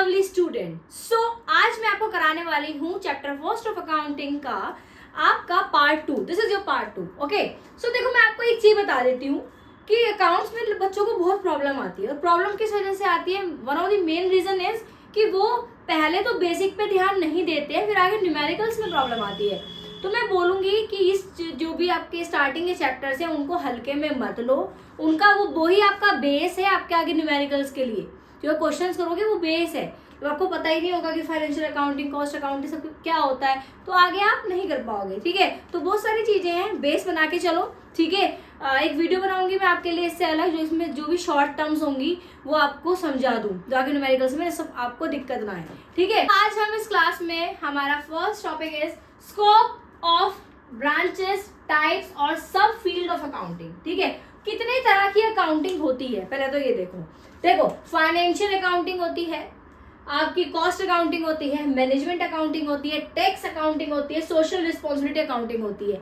Lovely student. सो आज मैं आपको कराने वाली हूँ चैप्टर फर्स्ट ऑफ अकाउंटिंग का आपका part 2। This is your part 2। Okay, so देखो मैं आपको एक चीज बता देती हूँ कि अकाउंट्स में बच्चों को बहुत प्रॉब्लम आती है। और प्रॉब्लम किस वजह से आती है? One of the main reason is कि वो पहले तो बेसिक पे ध्यान नहीं देते हैं, फिर आगे न्यूमेरिकल्स में प्रॉब्लम आती है। तो मैं बोलूंगी कि इस जो भी आपके स्टार्टिंग के चैप्टर्स हैं उनको हल्के में मत लो। उनका वो ही आपका बेस है आपके आगे न्यूमेरिकल्स के लिए। जो क्वेश्चंस करोगे वो बेस है। तो आपको पता ही नहीं होगा कि फाइनेंशियल अकाउंटिंग, कॉस्ट अकाउंटिंग सब क्या होता है, तो आगे आप नहीं कर पाओगे। ठीक है, तो बहुत सारी चीजें हैं, बेस बना के चलो। ठीक है, एक वीडियो बनाऊंगी मैं आपके लिए इससे अलग, जो इसमें जो भी शॉर्ट टर्म्स होंगी वो आपको समझा दूं, जाके न्यूमेरिकल्स में सब आपको दिक्कत ना है। ठीक है, आज हम इस क्लास में हमारा first topic is scope of branches, types और सब फील्ड ऑफ अकाउंटिंग। ठीक है, कितने तरह की अकाउंटिंग होती है पहले तो ये देखो फाइनेंशियल अकाउंटिंग होती है, आपकी कॉस्ट अकाउंटिंग होती है, मैनेजमेंट अकाउंटिंग होती है, टैक्स अकाउंटिंग होती है, सोशल रिस्पॉन्सिबिलिटी अकाउंटिंग होती है।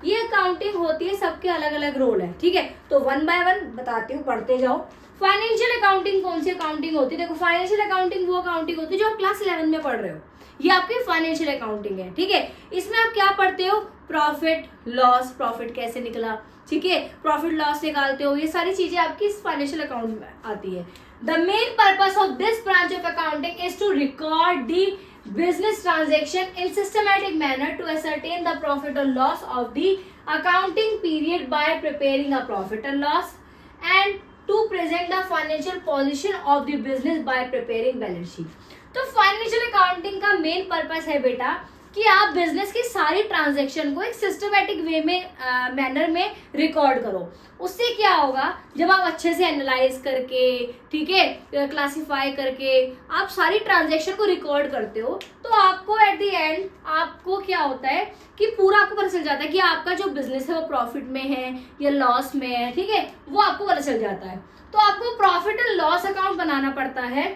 ये अकाउंटिंग होती है, सबके अलग अलग रोल है। ठीक है, तो वन बाय वन बताती हूँ, पढ़ते जाओ। फाइनेंशियल अकाउंटिंग कौन सी अकाउंटिंग होती है? देखो, फाइनेंशियल अकाउंटिंग वो अकाउंटिंग होती है जो आप क्लास 11 में पढ़ रहे हो, ये आपकी फाइनेंशियल अकाउंटिंग है। ठीक है, इसमें आप क्या पढ़ते हो? प्रॉफिट लॉस, प्रॉफिट कैसे निकला, ठीक है, प्रॉफिट लॉस निकालते हो, ये सारी चीजें आपकी इस फाइनेंशियल अकाउंट में आती है। The main purpose of this branch of accounting is to record the business transaction in systematic manner to ascertain the profit or loss of the accounting period by preparing a profit and loss and to present the financial position of the business by preparing balance sheet। तो financial accounting का main purpose है बेटा कि आप business की सारी transaction को एक सिस्टमैटिक वे में मैनर में रिकॉर्ड करो। उससे क्या होगा, जब आप अच्छे से एनालाइज करके, ठीक है, क्लासिफाई करके आप सारी ट्रांजैक्शन को रिकॉर्ड करते हो, तो आपको एट द एंड आपको क्या होता है कि पूरा आपको पता चल जाता है कि आपका जो बिजनेस है वो प्रॉफिट में है या लॉस में है। ठीक है, वो आपको पता चल जाता है। तो आपको प्रॉफिट एंड लॉस अकाउंट बनाना पड़ता है,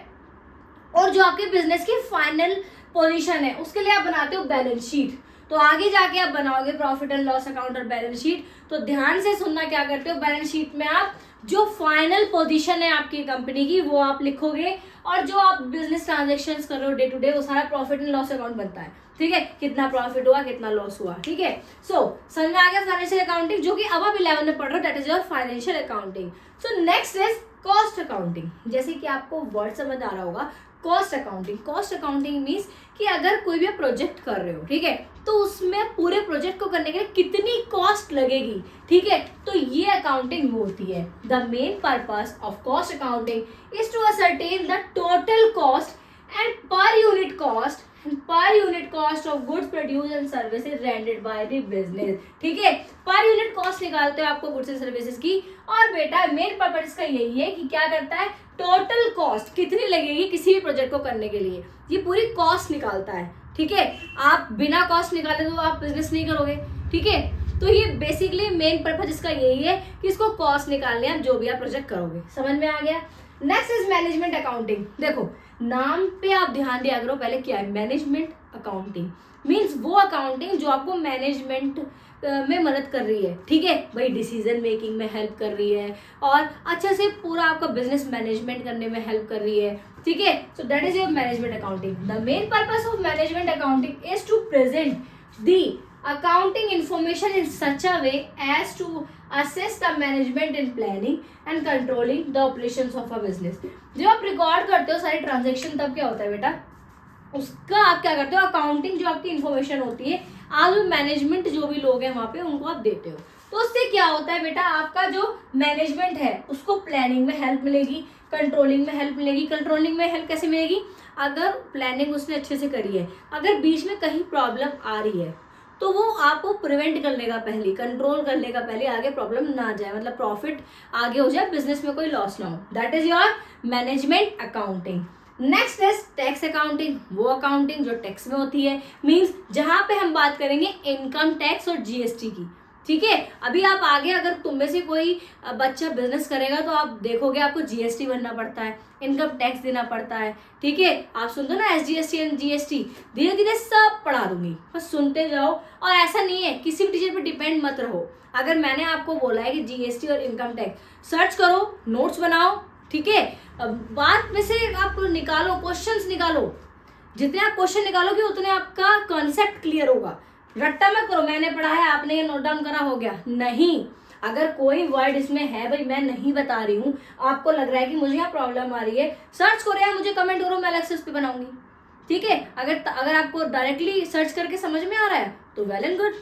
और जो आपके बिजनेस की फाइनल पोजीशन है उसके लिए आप बनाते हो बैलेंस शीट। तो आगे जाके आप बनाओगे प्रॉफिट एंड लॉस अकाउंट और बैलेंस शीट। तो ध्यान से सुनना, क्या करते हो, बैलेंस शीट में आप जो फाइनल पोजीशन है आपकी कंपनी की वो आप लिखोगे, और जो आप बिजनेस ट्रांजेक्शन्स कर रहे हो डे टू डे वो सारा प्रॉफिट एंड लॉस अकाउंट बनता है। ठीक है, कितना प्रॉफिट हुआ, कितना लॉस हुआ। ठीक है, सो समझ में आ गया फाइनेंशियल अकाउंटिंग, जो कि अब आप 11 में पढ़ रहे हो, that is your financial accounting. So next is cost accounting. जैसे कि आपको वर्ड समझ आ रहा होगा, cost accounting. Cost accounting means कि अगर कोई भी प्रोजेक्ट कर रहे हो, ठीक है, तो उसमें पूरे प्रोजेक्ट को करने के लिए कितनी कॉस्ट लगेगी। ठीक है, तो ये अकाउंटिंग होती है। The main purpose of cost accounting is to ascertain the total cost and per unit cost of goods produce and services rendered by the business. ठीक है, पर यूनिट कॉस्ट निकालते हो आपको गुड्स एंड सर्विसेज की। और बेटा मेन पर्पस इसका यही है कि क्या करता है, टोटल कॉस्ट कितनी लगेगी किसी भी प्रोजेक्ट को करने के लिए, ये पूरी कॉस्ट निकालता है। ठीक है, आप बिना कॉस्ट निकाले तो आप बिजनेस नहीं करोगे। ठीक है, तो ये बेसिकली मेन पर्पस इसका यही है कि इसको कॉस्ट निकालने आप जो भी आप प्रोजेक्ट करोगे। समझ में आ गया? Next is management accounting. देखो नाम पे आप ध्यान दिया करो, पहले क्या है मैनेजमेंट अकाउंटिंग। मीन्स वो अकाउंटिंग जो आपको मैनेजमेंट में मदद कर रही है। ठीक है भाई, डिसीजन मेकिंग में हेल्प कर रही है और अच्छे से पूरा आपका बिजनेस मैनेजमेंट करने में हेल्प कर रही है। ठीक है, so that is your management accounting. The main purpose of management accounting is to present the accounting information in such a way as to assess the management in planning and controlling the operations of a business। जब आप record करते हो सारी transaction, तब क्या होता है बेटा, उसका आप क्या करते हो, अकाउंटिंग जो आपकी इन्फॉर्मेशन होती है आप जो मैनेजमेंट जो भी लोग हैं वहां पे उनको आप देते हो। तो उससे क्या होता है बेटा, आपका जो मैनेजमेंट है उसको प्लानिंग में हेल्प मिलेगी, कंट्रोलिंग में हेल्प मिलेगी। कंट्रोलिंग में हेल्प कैसे मिलेगी, अगर प्लानिंग उसने अच्छे से करी है, अगर बीच में कहीं प्रॉब्लम आ रही है तो वो आपको प्रिवेंट कर लेगा, पहले कंट्रोल कर लेगा, पहले आगे प्रॉब्लम ना जाए, मतलब प्रॉफिट आगे हो जाए, बिजनेस में कोई लॉस ना हो। That is your management accounting. Next is tax accounting. वो अकाउंटिंग जो टैक्स में होती है, मींस जहां पे हम बात करेंगे इनकम टैक्स और जीएसटी की। ठीक है, अभी आप आगे अगर तुम में से कोई बच्चा बिजनेस करेगा तो आप देखोगे आपको जीएसटी भरना पड़ता है, इनकम टैक्स देना पड़ता है। ठीक है, आप सुनते हो ना एसजीएसटी एंड जीएसटी, धीरे धीरे सब पढ़ा दूंगी, बस सुनते जाओ। और ऐसा नहीं है, किसी भी टीचर पे डिपेंड मत रहो। अगर मैंने आपको बोला है कि जीएसटी और इनकम टैक्स सर्च करो, नोट्स बनाओ, ठीक है। अब बात में से आप निकालो, क्वेश्चंस निकालो, जितने आप क्वेश्चन निकालोगे उतने आपका कॉन्सेप्ट क्लियर होगा। रट्टा मत करो, मैंने पढ़ा है आपने ये नोट डाउन करा हो गया, नहीं। अगर कोई वर्ड इसमें है भाई मैं नहीं बता रही हूँ, आपको लग रहा है कि मुझे यहाँ प्रॉब्लम आ रही है, सर्च करो या मुझे कमेंट करो, मैं अलग से उस पर बनाऊंगी, ठीक है। अगर आपको डायरेक्टली सर्च करके समझ में आ रहा है तो वेल एंड गुड,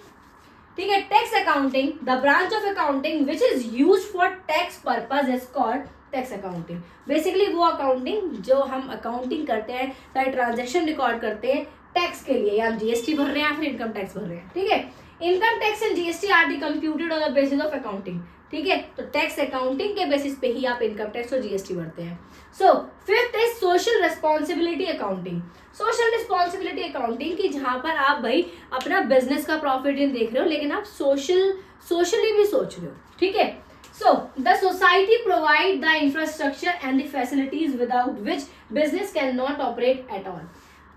ठीक है। Tax accounting, the branch of accounting which is use for tax purpose is called tax accounting. Basically वो अकाउंटिंग जो हम अकाउंटिंग करते हैं, सारे ट्रांजेक्शन रिकॉर्ड करते हैं टैक्स के लिए, या हम जीएसटी भर रहे हैं या फिर इनकम टैक्स भर रहे हैं, ठीक है। Income tax and GST are the computed on the basis of accounting, ठीक है। तो टैक्स अकाउंटिंग के बेसिस पे ही आप इनकम टैक्स और जीएसटी भरते हैं। सो fifth is social responsibility accounting. Social responsibility accounting की जहां पर आप भाई अपना बिजनेस का प्रॉफिट इन देख रहे हो, लेकिन आप सोशली भी सोच रहे हो, ठीक है। So, the society provide the infrastructure and the facilities without which business cannot operate at all.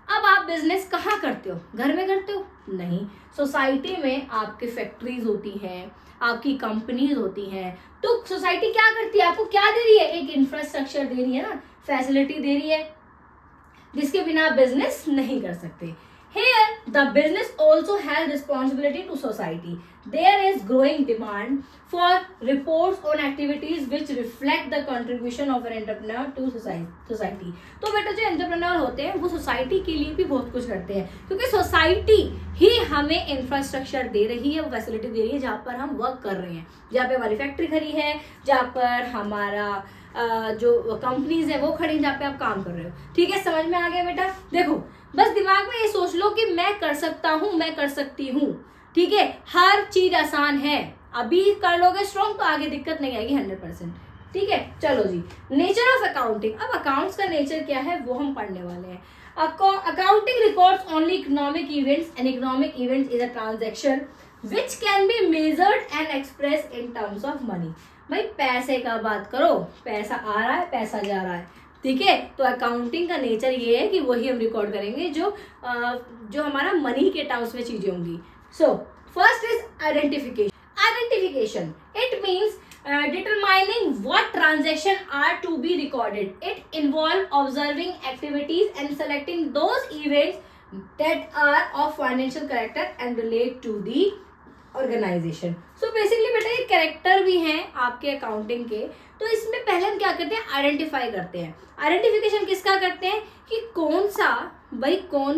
अब आप बिजनेस कहाँ करते हो? घर में करते हो? नहीं, सोसाइटी में आपकी फैक्ट्रीज होती हैं, आपकी कंपनीज होती हैं। तो सोसाइटी क्या करती है? आपको क्या दे रही है? एक इंफ्रास्ट्रक्चर दे रही है ना, फैसिलिटी दे रही है, जिसके बिना आप बिजनेस नहीं कर सकते। Here, the business also has responsibility to society. There is growing demand for reports on activities which reflect the contribution of an entrepreneur to society. तो बेटा जो एंटरप्रेन्योर होते हैं वो सोसाइटी के लिए भी बहुत कुछ करते हैं, क्योंकि सोसाइटी ही हमें इंफ्रास्ट्रक्चर दे रही है, वो फैसिलिटी दे रही है जहाँ पर हम वर्क कर रहे हैं, जहाँ पे हमारी फैक्ट्री खड़ी है, जहाँ पर हमारा जो कंपनीज है वो खड़ी, जहाँ पे आप काम कर रहे हो, ठीक है। समझ में आ गया बेटा? देखो बस दिमाग में ये सोच लो कि मैं कर सकता हूँ, मैं कर सकती हूँ, ठीक है। हर चीज आसान है, अभी कर लोगे स्ट्रॉन्ग तो आगे दिक्कत नहीं आएगी 100%, ठीक है। चलो जी, नेचर ऑफ अकाउंटिंग। अब अकाउंट्स का नेचर क्या है वो हम पढ़ने वाले हैं। Accounting records only economic events, and economic events is a transaction which can be measured and express in terms of money. भाई पैसे का बात करो, पैसा आ रहा है, पैसा जा रहा है, ठीक है। तो अकाउंटिंग का नेचर ये है कि वही हम रिकॉर्ड करेंगे जो हमारा मनी के टर्म्स में चीजें होंगी। So first is identification. Identification it means determining what transaction are to be recorded. It involves observing activities and selecting those events that are of financial character and relate to the organisation. So basically बेटा ये character भी हैं आपके accounting के। तो इसमें पहले हम क्या करते हैं? आइडेंटिफाई करते हैं। आइडेंटिफिकेशन किसका करते हैं कि कौन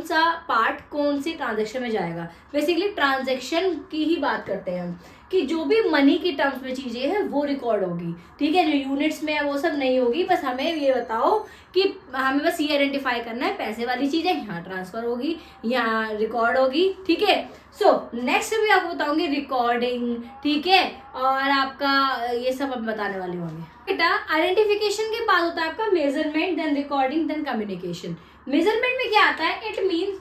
सा पार्ट कौन सी ट्रांजेक्शन में जाएगा। बेसिकली ट्रांजेक्शन की ही बात करते हैं हम, कि जो भी मनी की टर्म्स में चीजें हैं वो रिकॉर्ड होगी, ठीक है। जो यूनिट्स में है वो सब नहीं होगी। बस हमें ये बताओ कि हमें बस ये आइडेंटिफाई करना है, पैसे वाली चीजें यहाँ ट्रांसफर होगी, यहाँ रिकॉर्ड होगी, ठीक है। सो नेक्स्ट भी आपको बताऊंगी रिकॉर्डिंग, ठीक है, और आपका ये सब अब बताने वाले होंगे बेटा। आइडेंटिफिकेशन के बाद होता है आपका measurement, then recording, then communication. Measurement में क्या आता है? It means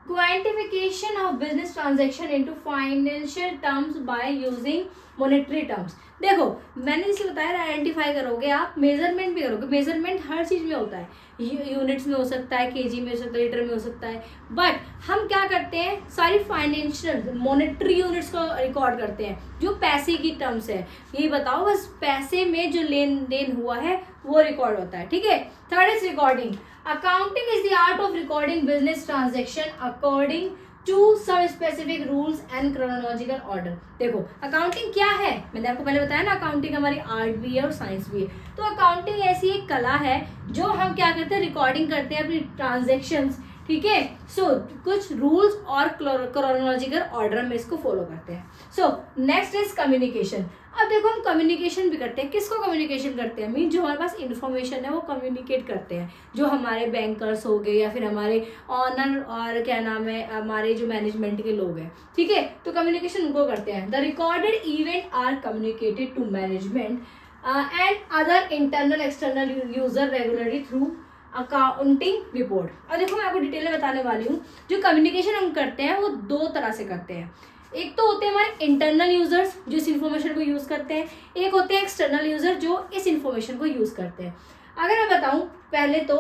quantification of business transaction into financial terms by using monetary terms। देखो मैंने जैसे बताया आइडेंटिफाई करोगे आप, मेजरमेंट भी करोगे। मेजरमेंट हर चीज में होता है, यूनिट्स में हो सकता है, केजी में हो सकता है, लीटर में हो सकता है, बट हम क्या करते हैं? सारी फाइनेंशियल मॉनेटरी यूनिट्स को रिकॉर्ड करते हैं, जो पैसे की टर्म्स है। ये बताओ बस पैसे में जो लेन देन हुआ है वो रिकॉर्ड होता है, ठीक है। Third is recording. Accounting is the art of recording business transaction according to some specific rules and chronological order. देखो अकाउंटिंग क्या है, मैंने आपको पहले बताया ना, अकाउंटिंग हमारी आर्ट भी है और साइंस भी है। तो अकाउंटिंग ऐसी एक कला है जो हम क्या करते हैं? रिकॉर्डिंग करते हैं अपनी ट्रांजेक्शंस, ठीक है। सो कुछ रूल्स और क्रोनोलॉजिकल ऑर्डर में इसको फॉलो करते हैं। So next is communication. अब देखो हम कम्युनिकेशन भी करते हैं। किसको कम्युनिकेशन करते हैं? मीन जो हमारे पास इन्फॉर्मेशन है वो कम्युनिकेट करते हैं, जो हमारे बैंकर्स हो गए या फिर हमारे ऑनर और क्या नाम है हमारे जो मैनेजमेंट के लोग हैं, ठीक है। तो कम्युनिकेशन उनको करते हैं। The recorded event are communicated to management and other internal external user regularly through accounting report. और देखो मैं आपको डिटेल में बताने वाली हूँ, जो कम्युनिकेशन हम करते हैं वो दो तरह से करते हैं। एक तो होते हैं हमारे इंटरनल यूजर्स जो इस इंफॉर्मेशन को यूज करते हैं, एक होते हैं एक्सटर्नल यूजर जो इस इंफॉर्मेशन को यूज करते हैं। अगर मैं बताऊं पहले तो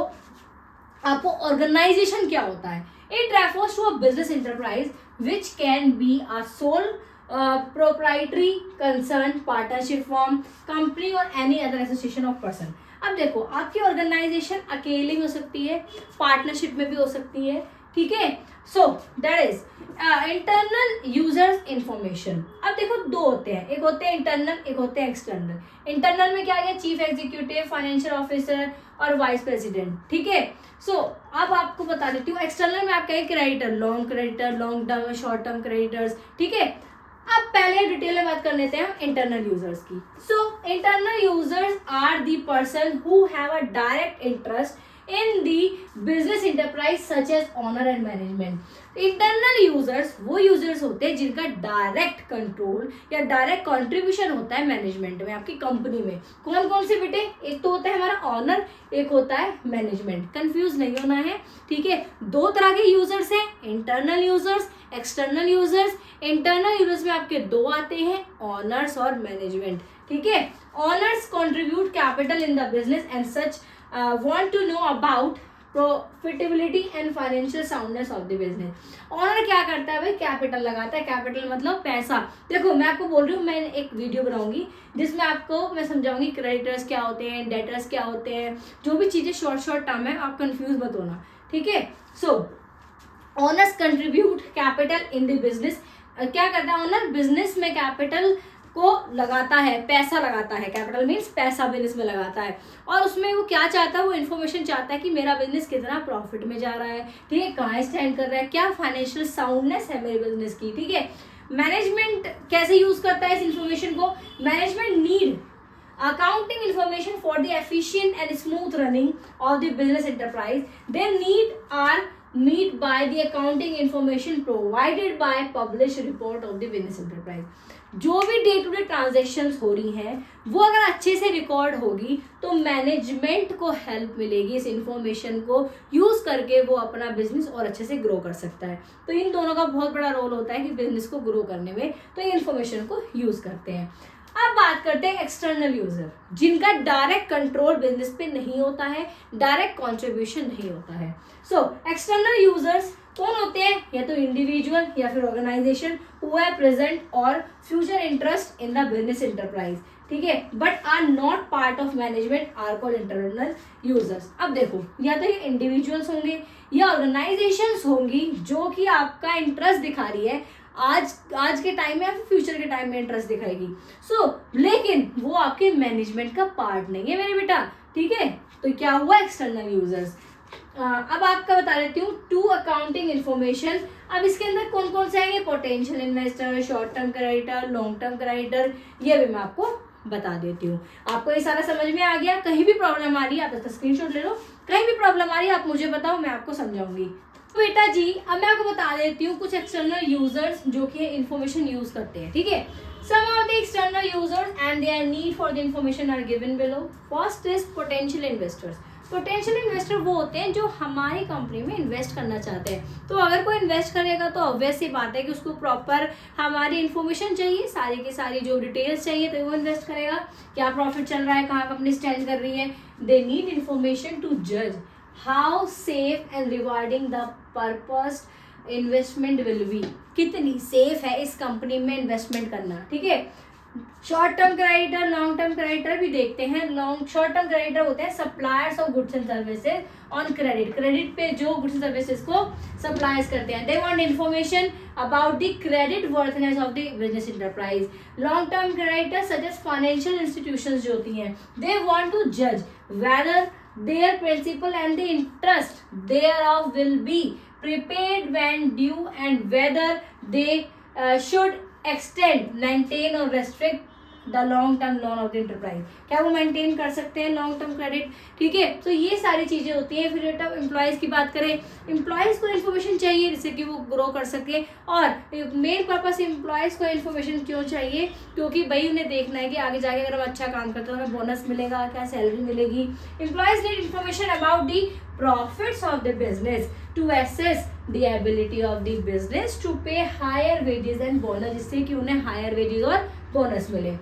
आपको ऑर्गेनाइजेशन क्या होता है? It refers to a business enterprise which can be a sole proprietary concern, partnership firm, company or any other association of person। अब देखो, आपकी ऑर्गेनाइजेशन अकेले भी हो सकती है, पार्टनरशिप में भी हो सकती है, ठीक है। So that is internal users information. अब देखो दो होते हैं, एक होते हैं इंटरनल, एक होते हैं एक्सटर्नल। इंटरनल में क्या है, चीफ एग्जीक्यूटिव, फाइनेंशियल ऑफिसर और वाइस प्रेसिडेंट, ठीक है। सो अब आपको बता देती हूँ, एक्सटर्नल में आप कहें creditor, long term, short term creditors, ठीक है। अब पहले डिटेल में बात कर लेते हैं इंटरनल यूजर्स की। So internal users are the person who have a direct interest in the business enterprise such as owner and management. Internal users वो यूजर्स होते हैं जिनका डायरेक्ट कंट्रोल या डायरेक्ट कंट्रीब्यूशन होता है मैनेजमेंट में, आपकी कंपनी में। कौन कौन से बेटे, एक तो होता है हमारा ऑनर, एक होता है मैनेजमेंट। कंफ्यूज नहीं होना है, ठीक है। दो तरह के यूजर्स हैं, internal users, external users. Internal users में आपके दो आते हैं, ऑनर्स और मैनेजमेंट, ठीक है। Owners contribute capital in the business and such want to know about profitability and financial soundness of the business. Owner क्या करता है भाई, कैपिटल लगाता है। कैपिटल मतलब पैसा। देखो मैं आपको बोल रही हूँ, मैं एक वीडियो बनाऊंगी जिसमें आपको मैं समझाऊंगी क्रेडिटर्स क्या होते हैं, डेटर्स क्या होते हैं, जो भी चीजें शॉर्ट टर्म है, आप कंफ्यूज मत होना, ठीक है। So owners contribute capital in the business. क्या करता है ऑनर, बिजनेस में कैपिटल को लगाता है, पैसा लगाता है। कैपिटल मीन्स पैसा बिजनेस में लगाता है, और उसमें वो क्या चाहता है, वो इन्फॉर्मेशन चाहता है कि मेरा बिजनेस कितना प्रॉफिट में जा रहा है, ठीक है, कहाँ स्टैंड कर रहा है, क्या फाइनेंशियल साउंडनेस है मेरे बिजनेस की, ठीक है। मैनेजमेंट कैसे यूज करता है इस इंफॉर्मेशन को, management need accounting information for the efficient and smooth running of the business enterprise. Their need are met by the accounting information provided by published report of the business enterprise. जो भी day to day transactions हो रही हैं वो अगर अच्छे से record होगी तो मैनेजमेंट को हेल्प मिलेगी इस इंफॉर्मेशन को यूज करके, वो अपना बिजनेस और अच्छे से ग्रो कर सकता है। तो इन दोनों का बहुत बड़ा रोल होता है कि बिजनेस को ग्रो करने में, तो ये इंफॉर्मेशन को यूज करते हैं। अब बात करते हैं एक्सटर्नल यूजर, जिनका डायरेक्ट कंट्रोल बिजनेस पे नहीं होता है, डायरेक्ट कंट्रीब्यूशन नहीं होता है। सो एक्सटर्नल यूजर्स कौन होते हैं, या तो इंडिविजुअल या फिर ऑर्गेनाइजेशन हु हैव प्रेजेंट और future interest in the business enterprise, ठीक है, but are not part of management, are called internal users. अब देखो, या तो ये इंडिविजुअल्स होंगे या ऑर्गेनाइजेशंस होंगी जो कि आपका इंटरेस्ट दिखा रही है आज के टाइम में या फ्यूचर के टाइम में इंटरेस्ट दिखाएगी। लेकिन वो आपके मैनेजमेंट का पार्ट नहीं है मेरे बेटा, ठीक है। तो क्या हुआ, एक्सटर्नल यूजर्स। अब आपका बता देती हूँ टू अकाउंटिंग इन्फॉर्मेशन। अब इसके अंदर कौन कौन से आएंगे, potential investor, short term creditor, long term creditor, ये भी मैं आपको बता देती हूँ। आपको ये सारा समझ में आ गया, कहीं भी प्रॉब्लम आ रही है आप इसका स्क्रीनशॉट ले लो, कहीं भी प्रॉब्लम आ रही है आप मुझे बताओ, मैं आपको समझाऊंगी। बेटा जी अब मैं आपको बता देती हूँ कुछ एक्सटर्नल यूजर्स जो कि इंफॉर्मेशन यूज करते हैं, ठीक है। Some of the external users and their need for the information are given below. First is potential investors. Potential investor वो होते हैं जो हमारी कंपनी में इन्वेस्ट करना चाहते हैं। तो अगर कोई इन्वेस्ट करेगा तो ऑब्वियस सी बात है कि उसको प्रॉपर हमारी इन्फॉर्मेशन चाहिए, सारी की सारी जो डिटेल्स चाहिए, तो वो इन्वेस्ट करेगा। क्या प्रॉफिट चल रहा है, कहाँ कंपनी स्टैंड कर रही है। दे नीड इन्फॉर्मेशन टू जज how safe and rewarding the purpose investment will be. कितनी सेफ है इस कंपनी में इन्वेस्टमेंट करना, ठीक है। Short term creditor, long term creditor भी देखते हैं। शॉर्ट टर्म क्रेडिटर होते हैं suppliers of goods and services on credit पे जो गुड्स एंड सर्विसेज को सप्लाइज करते हैं। They want information about the credit वर्थनेस of the business enterprise. Long term creditor such as financial institutions जो होती हैं, दे वांट टू जज whether their principal and the interest thereof will be prepaid when due and whether they should extend, maintain or restrict the long term loan of the enterprise. क्या वो maintain कर सकते हैं long term credit, ठीक है। तो ये सारी चीजें होती हैं। फिर एम्प्लॉयज की बात करें, एम्प्लॉयज को इन्फॉर्मेशन चाहिए जिससे कि वो ग्रो कर सके। और मेन पर्पस एम्प्लॉयज को इन्फॉर्मेशन क्यों चाहिए, क्योंकि भाई उन्हें देखना है कि आगे जाके अगर हम अच्छा काम करते हैं तो हमें बोनस मिलेगा, क्या सैलरी मिलेगी। Employees need information about the profits of the business to assess the ability of the business to pay higher wages and bonus, जिससे कि उन्हें higher wages और बोनस मिले।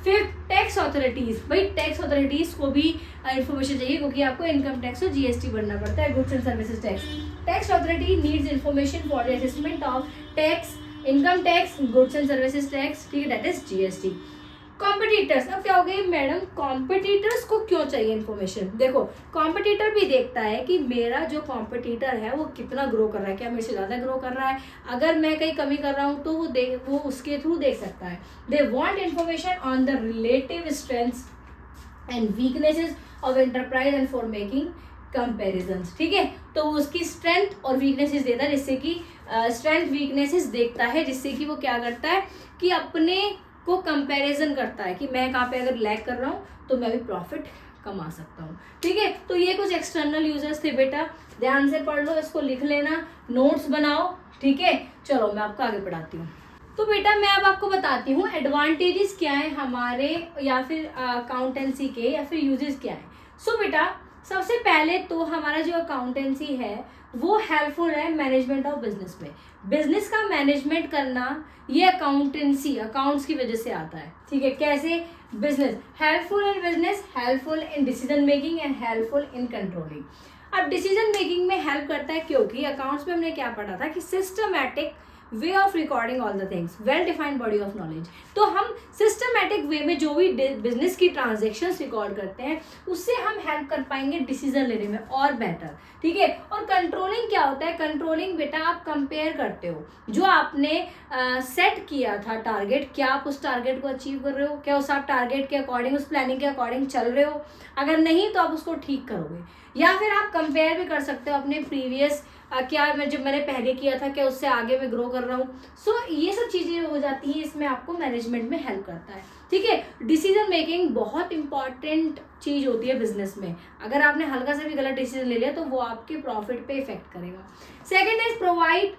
फिर टैक्स अथॉरिटीज, भाई टैक्स अथॉरिटीज को भी इंफॉर्मेशन चाहिए क्योंकि आपको इनकम टैक्स और जीएसटी भरना पड़ता है, goods and services tax. Tax authority needs information for the assessment of tax, income tax, goods and services tax, ठीक है, दैट इज जीएसटी। कॉम्पिटिटर्स, अब क्या हो गई मैडम, कॉम्पिटिटर्स को क्यों चाहिए इन्फॉर्मेशन? देखो कॉम्पिटिटर भी देखता है कि मेरा जो कॉम्पिटिटर है वो कितना ग्रो कर रहा है, क्या मेरे से ज़्यादा ग्रो कर रहा है, अगर मैं कहीं कमी कर रहा हूँ तो वो उसके थ्रू देख सकता है। They want information on the relative strengths and weaknesses of enterprise and for making comparisons, ठीक है। तो वो उसकी स्ट्रेंथ और वीकनेसेस देता है, जिससे कि स्ट्रेंथ वीकनेसेस देखता है, जिससे कि वो क्या करता है कि अपने को कंपैरिजन करता है कि मैं कहाँ पे अगर लैग कर रहा हूँ तो मैं भी प्रॉफिट कमा सकता हूँ, ठीक है। तो ये कुछ एक्सटर्नल यूजर्स थे बेटा, ध्यान से पढ़ लो, इसको लिख लेना, नोट्स बनाओ, ठीक है। चलो मैं आपको आगे पढ़ाती हूँ। तो बेटा मैं अब आपको बताती हूँ एडवांटेजेस क्या है हमारे, या फिर अकाउंटेंसी के, या फिर यूजेस क्या है। सो बेटा सबसे पहले तो हमारा जो अकाउंटेंसी है वो हेल्पफुल है मैनेजमेंट ऑफ बिजनेस में। बिजनेस का मैनेजमेंट करना ये अकाउंटेंसी, अकाउंट्स की वजह से आता है, ठीक है। कैसे? Business helpful in business, helpful in decision making and helpful in controlling. अब डिसीजन मेकिंग में हेल्प करता है क्योंकि अकाउंट्स में हमने क्या पढ़ा था कि systematic way of recording all the things, well defined body of knowledge. तो हम सिस्टमैटिक वे में जो भी बिजनेस की ट्रांजेक्शन्स रिकॉर्ड करते हैं उससे हम हेल्प कर पाएंगे डिसीजन लेने में और बेटर, ठीक है। और कंट्रोलिंग क्या होता है? कंट्रोलिंग बेटा आप कंपेयर करते हो जो आपने सेट किया था टारगेट, क्या आप उस टारगेट को अचीव कर रहे हो, क्या उस आप टारगेट के अकॉर्डिंग, उस प्लानिंग के अकॉर्डिंग चल रहे हो, अगर नहीं तो आप उसको ठीक करोगे। या फिर आप कंपेयर भी कर सकते हो अपने प्रीवियस क्या मैं जब मैंने पहले किया था क्या उससे आगे मैं ग्रो कर रहा हूँ। सो ये सब चीज़ें हो जाती हैं, इसमें आपको मैनेजमेंट में हेल्प करता है, ठीक है। डिसीजन मेकिंग बहुत इंपॉर्टेंट चीज़ होती है बिजनेस में, अगर आपने हल्का सा भी गलत डिसीजन ले लिया तो वो आपके प्रॉफिट पे इफेक्ट करेगा। Second is provide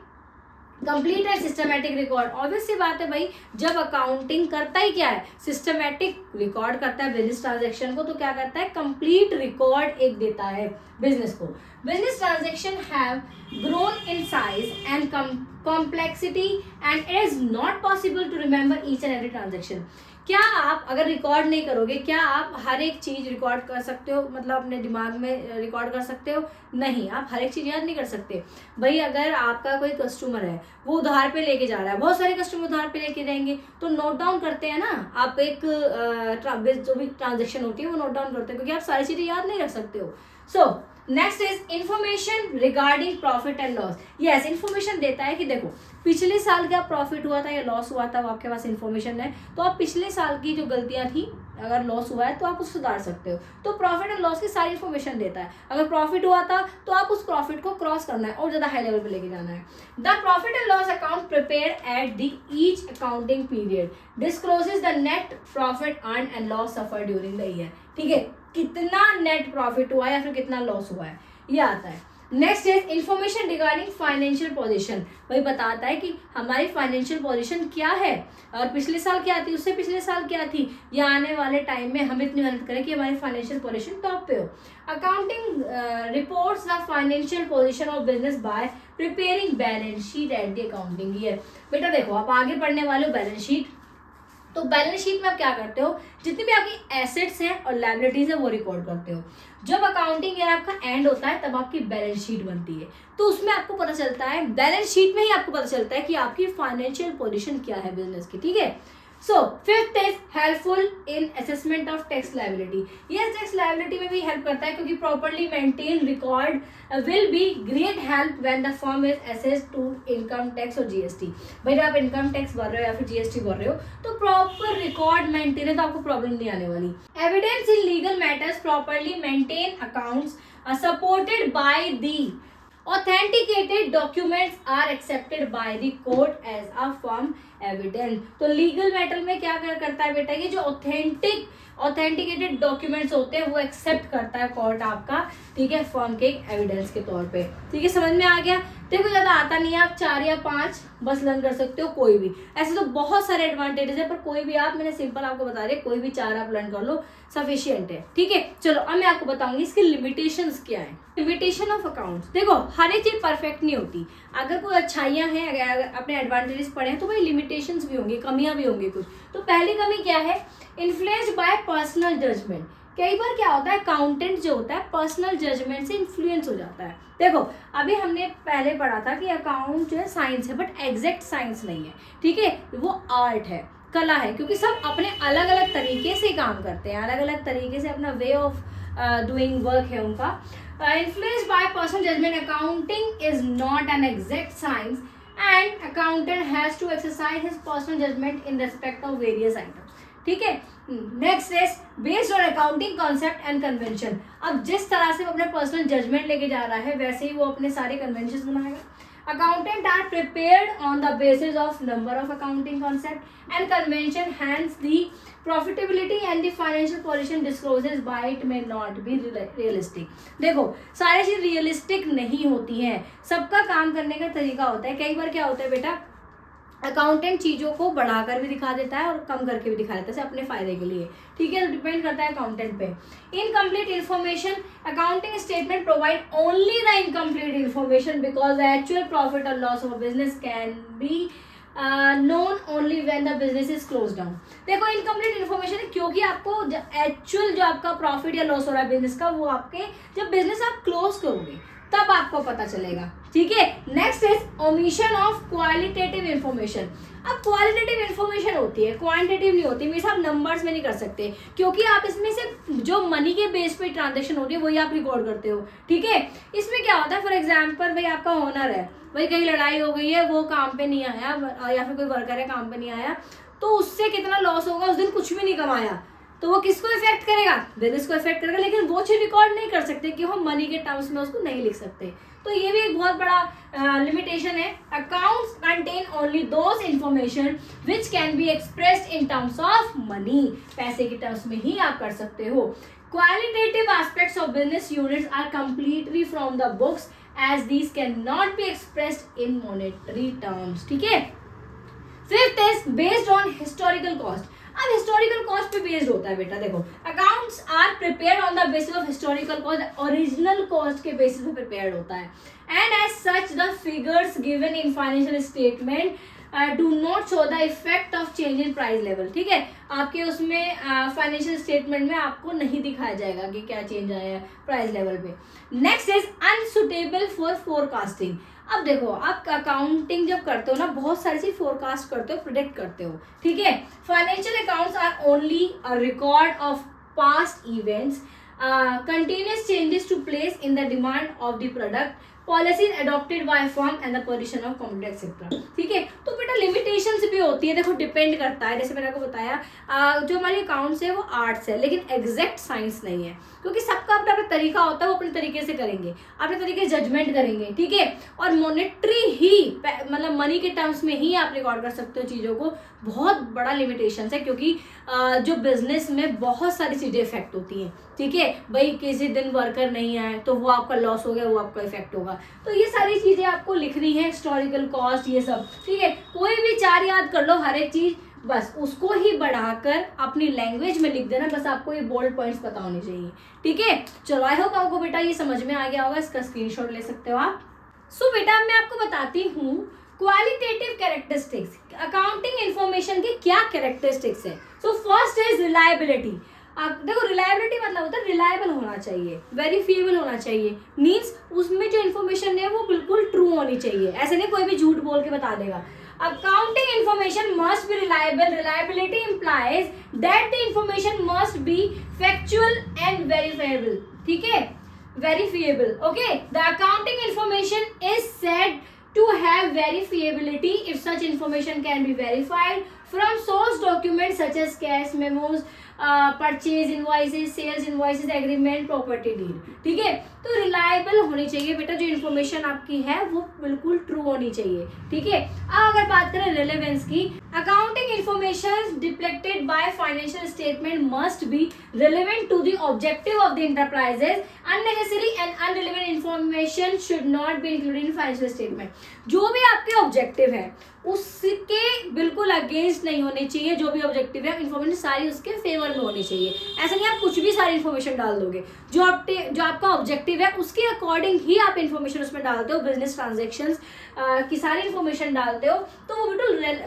complete and systematic record. Obvious सी बात है भाई, जब अकाउंटिंग करता ही क्या है, सिस्टमैटिक रिकॉर्ड करता है बिजनेस ट्रांजैक्शन को, तो क्या करता है कंप्लीट रिकॉर्ड एक देता है बिजनेस को। Business transaction have grown in size and complexity and it is not possible to remember each and every transaction. क्या आप अगर रिकॉर्ड नहीं करोगे, क्या आप हर एक चीज़ रिकॉर्ड कर सकते हो, मतलब अपने दिमाग में रिकॉर्ड कर सकते हो? नहीं, आप हर एक चीज़ याद नहीं कर सकते भाई। अगर आपका कोई कस्टमर है वो उधार पे लेके जा रहा है, बहुत सारे कस्टमर उधार पे लेके जाएंगे तो नोट डाउन करते हैं ना आप, एक जो भी ट्रांजेक्शन होती है वो नोट डाउन करते हैं क्योंकि आप सारी चीज़ें याद नहीं रख सकते हो। So next is information regarding profit and loss. Yes, information देता है कि देखो पिछले साल क्या प्रॉफिट हुआ था या लॉस हुआ था, वो आपके पास इंफॉर्मेशन है, तो आप पिछले साल की जो गलतियां थी, अगर लॉस हुआ है तो आप उसको सुधार सकते हो। तो प्रॉफिट एंड लॉस की सारी इंफॉर्मेशन देता है। अगर प्रॉफिट हुआ था तो आप उस प्रॉफिट को क्रॉस करना है और ज़्यादा हाई लेवल पे लेके जाना है। The profit and loss account prepare at the each accounting period discloses the net profit earn and loss suffer during the year, ठीक है। कितना नेट प्रॉफिट हुआ है या फिर कितना लॉस हुआ है ये आता है। Next is information regarding financial position, वही बताता है कि हमारी फाइनेंशियल पोजीशन क्या है और पिछले साल क्या थी, उससे पिछले साल क्या थी, या आने वाले टाइम में हम इतनी मेहनत करें कि हमारी फाइनेंशियल पोजीशन टॉप पे हो। Accounting reports the financial position of business by preparing balance sheet at the accounting year. बेटा देखो आप आगे पढ़ने वाले हो बैलेंस शीट, तो बैलेंस शीट में आप क्या करते हो, जितनी भी आपकी एसेट्स हैं और लायबिलिटीज है वो रिकॉर्ड करते हो। जब अकाउंटिंग ईयर आपका एंड होता है तब आपकी बैलेंस शीट बनती है, तो उसमें आपको पता चलता है, बैलेंस शीट में ही आपको पता चलता है कि आपकी फाइनेंशियल पोजीशन क्या है बिजनेस की, ठीक है। So fifth is helpful in assessment of tax liability. ये टैक्स लायबिलिटी में भी हेल्प करता है क्योंकि properly maintain record will be great help when the firm is assessed to income tax और जीएसटी। भाई आप इनकम टैक्स भर रहे हो या फिर जीएसटी भर रहे हो तो प्रॉपर रिकॉर्ड मेंटेन है तो आपको प्रॉब्लम नहीं आने वाली। Evidence in legal matters properly maintain accounts supported by the authenticated documents are accepted by the court as a firm evidence। तो लीगल मैटर में क्या करता है बेटा, ये जो ऑथेंटिकेटेड डॉक्यूमेंट्स होते हैं वो एक्सेप्ट करता है कोर्ट आपका, ठीक है, फर्म के एविडेंस के तौर पे, ठीक है। समझ में आ गया? देखो ज़्यादा आता नहीं है, आप 4 या 5 बस लर्न कर सकते हो कोई भी, ऐसे तो बहुत सारे एडवांटेजेस है पर कोई भी आप, मैंने सिंपल आपको बता रही, कोई भी 4 आप लर्न कर लो सफिशिएंट है, ठीक है। चलो अब मैं आपको बताऊंगी इसके लिमिटेशंस क्या है। लिमिटेशन ऑफ अकाउंट्स, देखो हर एक चीज परफेक्ट नहीं होती, अगर कोई अच्छाइयाँ हैं, अगर अपने एडवांटेजेस पढ़े हैं तो भाई लिमिटेशंस भी होंगी, कमियां भी होंगी कुछ। तो पहली कमी क्या है, इन्फ्लुएंस्ड बाय पर्सनल जजमेंट। कई बार क्या होता है अकाउंटेंट जो होता है पर्सनल जजमेंट से इन्फ्लुएंस हो जाता है। देखो अभी हमने पहले पढ़ा था कि अकाउंट जो है साइंस है बट एग्जैक्ट साइंस नहीं है, ठीक है, वो आर्ट है। कला है, क्योंकि सब अपने अलग अलग तरीके से काम करते हैं, अलग अलग तरीके से अपना वे ऑफ डूइंग वर्क है उनका. Influenced by personal judgement, accounting is not an exact science and accountant has to exercise his personal judgement in respect of various items. ठीक है. Next is based on accounting concept and convention. अब जिस तरह से वो अपने personal judgement लेके जा रहा है वैसे ही वो अपने सारे कन्वेंशन बनाएगा. Accountant are prepared on the basis of number of accounting concept and convention, hence the profitability and the financial position discloses by it may not be realistic. देखो सारी चीज रियलिस्टिक नहीं होती हैं, सबका काम करने का तरीका होता है. कई बार क्या होता है बेटा, अकाउंटेंट चीज़ों को बढ़ाकर भी दिखा देता है और कम करके भी दिखा देता है अपने फायदे के लिए. ठीक है, तो डिपेंड करता है अकाउंटेंट पे. Incomplete information, accounting statement provide only the incomplete information because the actual profit और loss of business can be known only when the business is close down. देखो इनकम्प्लीट इन्फॉर्मेशन है क्योंकि आपको एक्चुअल जो आपका प्रॉफिट या loss हो रहा है बिजनेस का, वो आपके जब बिजनेस आप क्लोज करोगे तब आपको पता चलेगा. ठीक है. Next is omission of qualitative information. अब क्वालिटेटिव इन्फॉर्मेशन होती है, क्वांटिटेटिव नहीं होती. मीन्स आप नंबर्स में नहीं कर सकते क्योंकि आप इसमें से जो मनी के बेस पे ट्रांजेक्शन होती है वही आप रिकॉर्ड करते हो. ठीक है. इसमें क्या होता है, फॉर एग्जाम्पल भाई आपका ओनर है, भाई कहीं लड़ाई हो गई है, वो काम पे नहीं आया, या फिर कोई वर्कर है काम पे नहीं आया, तो उससे कितना लॉस होगा, उस दिन कुछ भी नहीं कमाया, तो वो किसको इफेक्ट करेगा, बिजनेस को इफेक्ट करेगा. लेकिन वो चीज रिकॉर्ड नहीं कर सकते कि हम मनी के टर्म्स में उसको नहीं लिख सकते. तो ये भी एक बहुत बड़ा लिमिटेशन है. Accounts contain only those information which can be expressed in terms of money. पैसे के टर्म्स में ही आप कर सकते हो. Qualitative aspects of business units are completely from the books as these can not be expressed in monetary terms. ठीक है. Fifth is based on historical cost. अब हिस्टोरिकल कॉस्ट पे बेस्ड होता है बेटा. देखो accounts are prepared on the basis of historical cost, original cost के basis पे प्रिपेयर्ड होता है. And as such the figures given in financial statement do not show the effect of change in price level. ठीक है. आपके उसमें financial statement में आपको नहीं दिखाया जाएगा कि क्या चेंज आया है प्राइस लेवल पे. Next is unsuitable for forecasting. अब देखो आप अकाउंटिंग जब करते हो ना, बहुत सारी चीज फोरकास्ट करते हो, प्रिडिक्ट करते हो. ठीक है. Financial accounts are only a record of past events, continuous changes to place in the demand of the product, policies adopted by firm and the position of competitor etcetera. ठीक है. तो बेटा लिमिटेशंस भी होती है. देखो डिपेंड करता है, जैसे मैंने आपको बताया जो हमारी अकाउंट्स है वो आर्ट्स है लेकिन एग्जैक्ट साइंस नहीं है, क्योंकि सबका अपना अपना तरीका होता है. वो अपने तरीके से करेंगे, अपने तरीके से जजमेंट करेंगे. ठीक है. और मॉनेटरी ही मतलब मनी के टर्म्स में ही आप रिकॉर्ड कर सकते हो चीज़ों को. बहुत बड़ा लिमिटेशन है क्योंकि जो बिजनेस में बहुत सारी चीज़ें इफेक्ट होती हैं. ठीक है. भाई किसी दिन वर्कर नहीं आए तो वो आपका लॉस हो गया, वो आपका इफेक्ट होगा. तो ये सारी चीज़ें आपको लिखनी है, हिस्टोरिकल कॉस्ट ये सब. ठीक है. कोई भी चार याद कर लो, हर एक चीज़ बस उसको ही बढ़ाकर अपनी लैंग्वेज में लिख देना. बस आपको ये बोल्ड पॉइंट्स पता होने चाहिए. ठीक है. चलो आई होप आपको बेटा ये समझ में आ गया होगा. इसका स्क्रीनशॉट ले सकते हो आप. सो बेटा मैं आपको बताती हूँ क्वालिटेटिव कैरेक्टरिस्टिक्स. अकाउंटिंग इन्फॉर्मेशन के क्या कैरेक्टरिस्टिक्स है. So first is reliability. आप देखो रिलायबिलिटी मतलब होता है रिलायबल होना चाहिए, वेरीफिएबल होना चाहिए. मीन्स उसमें जो इन्फॉर्मेशन है वो बिल्कुल ट्रू होनी चाहिए. ऐसे नहीं कोई भी झूठ बोल के बता देगा. Accounting information must be reliable. Reliability implies that the information must be factual and verifiable. ठीक है. Verifiable. Okay. The accounting information is said to have verifiability if such information can be verified from source documents such as cash memos, purchase invoices, sales invoices, agreement, property deed. ठीक है. तो reliable होनी चाहिए बेटा. जो information आपकी है वो बिल्कुल ट्रू होनी चाहिए. ठीक है. अब अगर बात करें रिलेवेंस की, accounting information depicted by financial statement must be relevant to the objective of the enterprises. Unnecessary and unrelevant information should not be included in financial statement. जो भी आपके ऑब्जेक्टिव है उसके बिल्कुल अगेंस्ट नहीं होने चाहिए. जो भी ऑब्जेक्टिव है इन्फॉर्मेशन सारी उसके फेवर में होनी चाहिए. ऐसा नहीं आप कुछ भी सारी इन्फॉर्मेशन डाल दोगे. जो आपका ऑब्जेक्टिव है उसके अकॉर्डिंग ही आप इन्फॉर्मेशन उसमें डालते हो. बिजनेस ट्रांजेक्शन्स की सारी इन्फॉर्मेशन डालते हो तो वो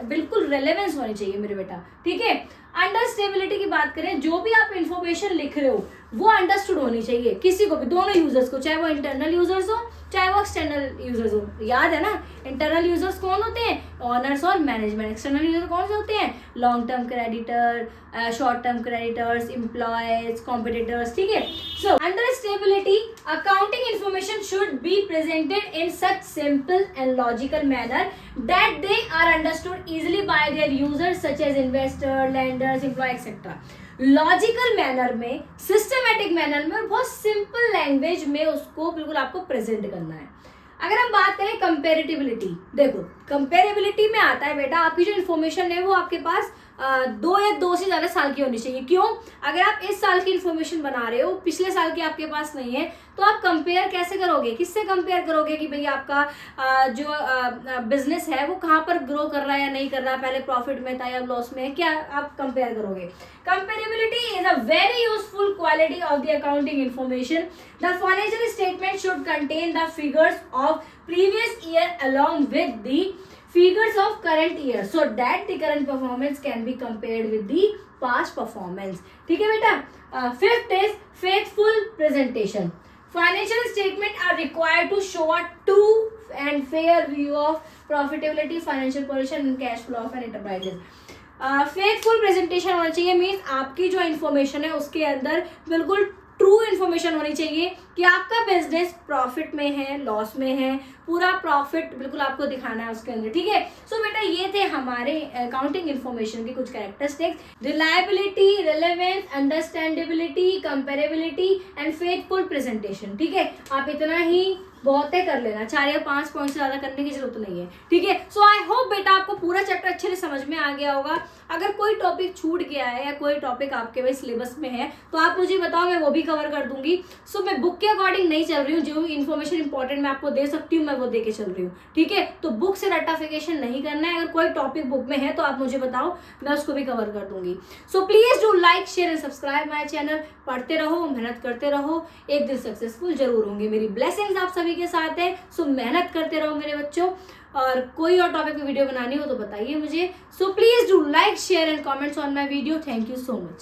बिल्कुल रेलेवेंस होनी चाहिए मेरे बेटा. ठीक है. अंडरस्टेबिलिटी की बात करें, जो भी आप इन्फॉर्मेशन लिख रहे हो वो अंडरस्टूड होनी चाहिए किसी को भी, दोनों यूजर्स को, चाहे वो इंटरनल यूजर्स हो चाहे वो वो एक्सटर्नल यूजर्स याद है ना, इंटरनल यूजर्स कौन होते हैं, ऑनर्स और मैनेजमेंट। एक्सटर्नल यूजर कौन से होते हैं, long term creditor, short term creditors, employees, competitors, ठीक है। So under stability accounting information should be presented in such simple and logical manner that they are understood easily by their users such as investor, lenders, employ etcetera. Logical manner में, systematic manner में और बहुत simple language में उसको बिल्कुल आपको present करना है। अगर हम बात करें कंपेरेटिबिलिटी, देखो कंपेरेबिलिटी में आता है बेटा आपकी जो इन्फॉर्मेशन है वो आपके पास 2 या 2 से ज़्यादा साल की होनी चाहिए। क्यों? अगर आप इस साल की इन्फॉर्मेशन बना रहे हो, पिछले साल की आपके पास नहीं है, तो आप कंपेयर कैसे करोगे, किससे कंपेयर करोगे कि भाई आपका जो बिजनेस है वो कहाँ पर ग्रो कर रहा है या नहीं कर रहा है, पहले प्रॉफिट में था या लॉस में है, क्या आप कंपेयर करोगे। Comparability is a very useful quality of the accounting information. The financial statement should contain the figures of previous year along with the figures of current year so that the current performance can be compared with the past performance। ठीक है बेटा। Fifth is faithful presentation। Financial statements are required to show a true and fair view of profitability, financial position and cash flow of an enterprises। Faithful presentation होना चाहिए, means आपकी जो information है उसके अंदर बिल्कुल ट्रू इन्फॉर्मेशन होनी चाहिए कि आपका बिजनेस प्रॉफिट में है, लॉस में है, पूरा प्रॉफिट बिल्कुल आपको दिखाना है उसके अंदर। ठीक है। सो बेटा ये थे हमारे अकाउंटिंग इन्फॉर्मेशन के कुछ characteristics, reliability, relevance, understandability, comparability and faithful presentation. ठीक है, आप इतना ही बहुत है कर लेना, 4 या 5 पॉइंट से ज़्यादा करने की जरूरत नहीं है। ठीक है। सो आई होप बेटा आपको पूरा चैप्टर अच्छे से समझ में आ गया होगा। अगर कोई टॉपिक छूट गया है या कोई टॉपिक आपके भाई सिलेबस में है तो आप मुझे बताओ, मैं वो भी कवर कर दूंगी। सो मैं बुक के अकॉर्डिंग नहीं चल रही हूँ, जो भी इन्फॉर्मेशन इंपॉर्टेंट मैं आपको दे सकती हूँ मैं वो दे के चल रही हूँ। ठीक है, तो बुक से रट्टाफिकेशन नहीं करना है। अगर कोई टॉपिक बुक में है तो आप मुझे बताओ, मैं उसको भी कवर कर दूंगी। So please do like, share and subscribe my channel. पढ़ते रहो, मेहनत करते रहो, एक दिन सक्सेसफुल जरूर होंगे। मेरी ब्लेसिंग्स आप सभी के साथ है। सो मेहनत करते रहो मेरे बच्चों, और कोई और टॉपिक पे वीडियो बनानी हो तो बताइए मुझे। So please do like, share and comments on my video. Thank you so much.